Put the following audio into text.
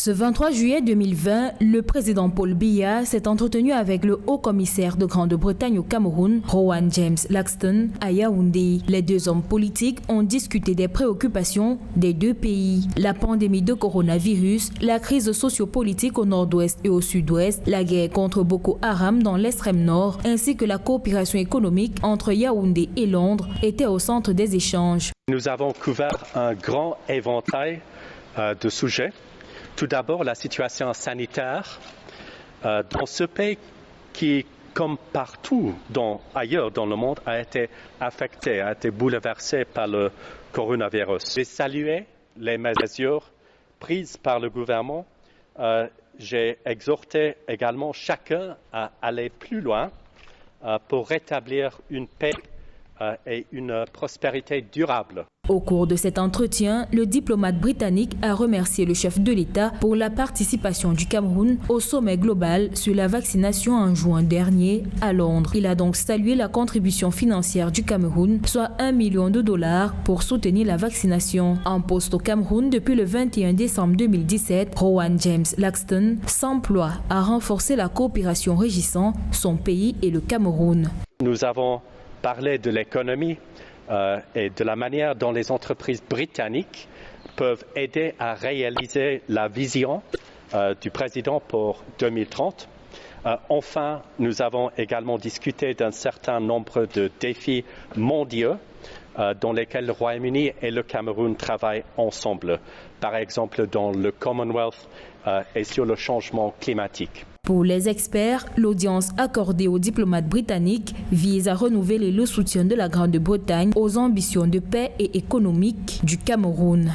Ce 23 juillet 2020, le président Paul Biya s'est entretenu avec le haut-commissaire de Grande-Bretagne au Cameroun, Rowan James Laxton, à Yaoundé. Les deux hommes politiques ont discuté des préoccupations des deux pays. La pandémie de coronavirus, la crise sociopolitique au nord-ouest et au sud-ouest, la guerre contre Boko Haram dans l'extrême nord, ainsi que la coopération économique entre Yaoundé et Londres étaient au centre des échanges. Nous avons couvert un grand éventail de sujets. Tout d'abord, la situation sanitaire dans ce pays qui, comme partout ailleurs dans le monde, a été affecté, a été bouleversé par le coronavirus. J'ai salué les mesures prises par le gouvernement. J'ai exhorté également chacun à aller plus loin pour rétablir une paix et une prospérité durable. Au cours de cet entretien, le diplomate britannique a remercié le chef de l'État pour la participation du Cameroun au sommet global sur la vaccination en juin dernier à Londres. Il a donc salué la contribution financière du Cameroun, soit $1 million pour soutenir la vaccination. En poste au Cameroun depuis le 21 décembre 2017, Rowan James Laxton s'emploie à renforcer la coopération régissant son pays et le Cameroun. Nous avons parlé de l'économie et de la manière dont les entreprises britanniques peuvent aider à réaliser la vision du président pour 2030. Enfin, nous avons également discuté d'un certain nombre de défis mondiaux dans lesquels le Royaume-Uni et le Cameroun travaillent ensemble, par exemple dans le Commonwealth et sur le changement climatique. Pour les experts, l'audience accordée aux diplomates britanniques vise à renouveler le soutien de la Grande-Bretagne aux ambitions de paix et économique du Cameroun.